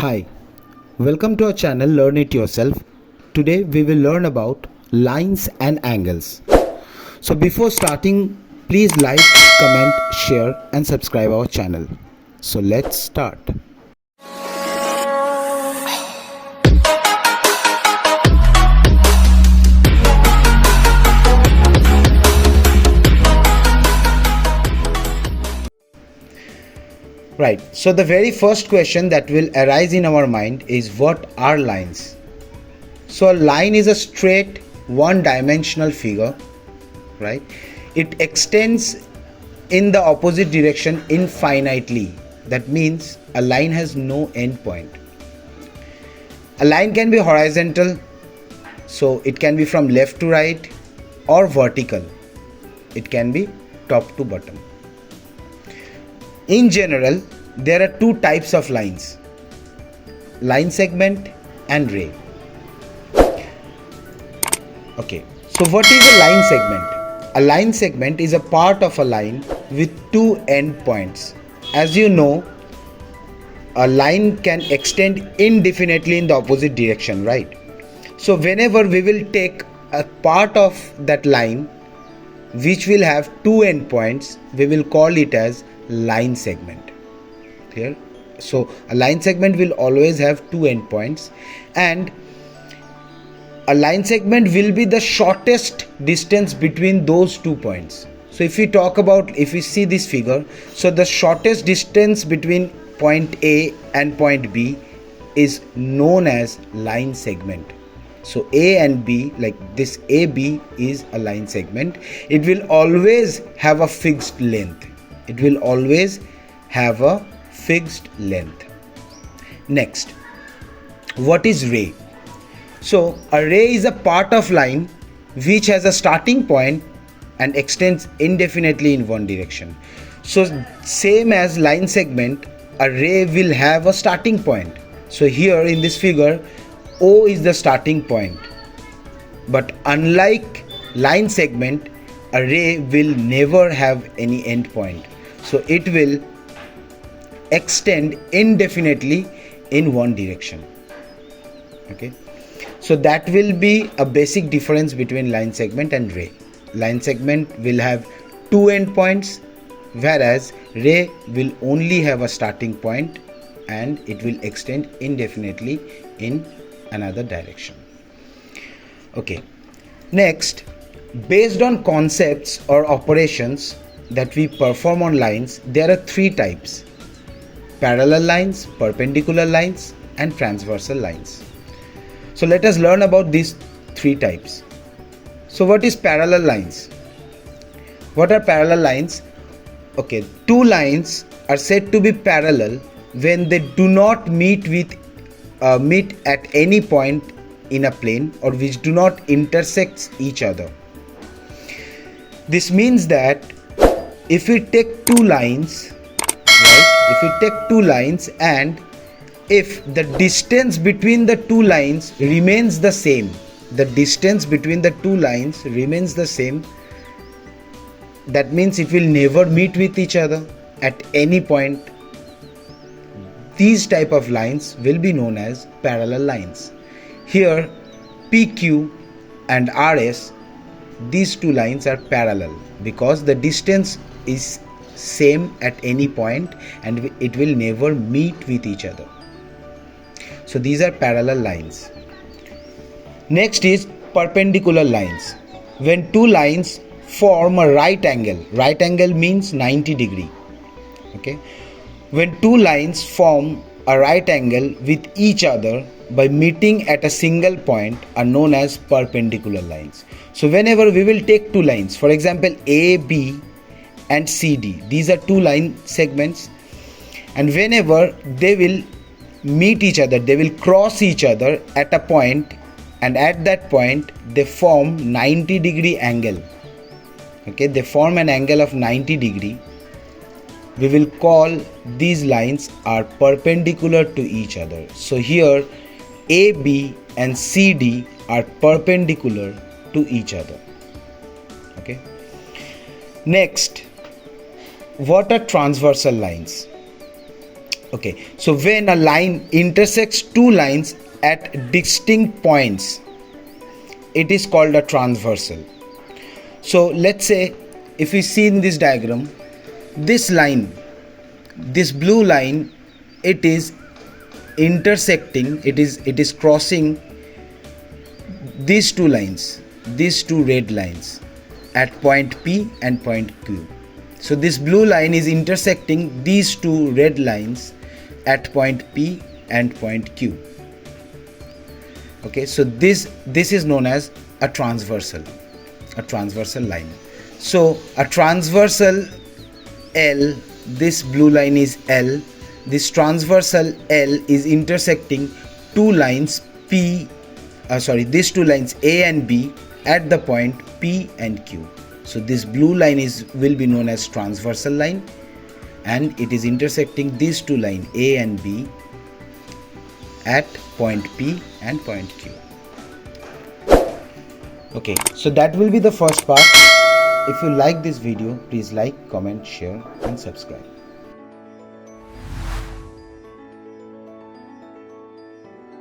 Hi, welcome to our channel Learn It Yourself. Today we will learn about lines and angles. So before starting, please like, comment, share and subscribe our channel. So let's start. Right, so the very first question that will arise in our mind is, what are lines? So a line is a straight one-dimensional figure, right? It extends in the opposite direction infinitely. That means a line has no end point. A line can be horizontal, so it can be from left to right, or vertical. It can be top to bottom. In general, there are two types of lines: line segment and ray. Okay, so what is a line segment? A line segment is a part of a line with two end points. As you know, a line can extend indefinitely in the opposite direction, right? So whenever we will take a part of that line which will have two end points, we will call it as line segment. Here, so a line segment will always have two endpoints, and a line segment will be the shortest distance between those 2 points. So if we see this figure, so the shortest distance between point A and point B is known as line segment. So A and B, like this AB is a line segment. It will always have a fixed length. It will always have a fixed length. Next, what is ray? So a ray is a part of line which has a starting point and extends indefinitely in one direction. So same as line segment, a ray will have a starting point. So here in this figure, O is the starting point. But unlike line segment, a ray will never have any end point. So it will extend indefinitely in one direction. Okay, so that will be a basic difference between line segment and ray. Line segment will have two endpoints, whereas ray will only have a starting point and it will extend indefinitely in another direction. Okay, next, based on concepts or operations that we perform on lines, there are three types: parallel lines, perpendicular lines and transversal lines. So let us learn about these three types. So what is parallel lines? What are parallel lines? Okay, two lines are said to be parallel when they do not meet at any point in a plane, or which do not intersect each other. This means that if we take two lines, right? If we take two lines and if the distance between the two lines remains the same, that means it will never meet with each other at any point. These type of lines will be known as parallel lines. Here, PQ and RS, these two lines are parallel because the distance is same at any point and it will never meet with each other. So these are parallel lines. Next is perpendicular lines. When two lines form a right angle means 90 degree. Okay, when two lines form a right angle with each other by meeting at a single point are known as perpendicular lines. So whenever we will take two lines, for example AB and CD, these are two line segments, and whenever they will meet each other, they will cross each other at a point, and at that point they form 90 degree angle. Okay, they form an angle of 90 degree. We will call these lines are perpendicular to each other. So here AB and CD are perpendicular to each other. Okay, next, what are transversal lines? Okay, so when a line intersects two lines at distinct points, it is called a transversal. So let's say if we see in this diagram, this line, this blue line, it is intersecting, it is crossing these two lines, these two red lines at point P and point Q. So this blue line is intersecting these two red lines at point P and point Q. Okay, so this is known as a transversal line. So a transversal L, this blue line is L, this transversal L is intersecting two lines these two lines A and B at the point P and Q. So this blue line will be known as transversal line, and it is intersecting these two lines A and B at point P and point Q. Okay, so that will be the first part. If you like this video, please like, comment, share and subscribe.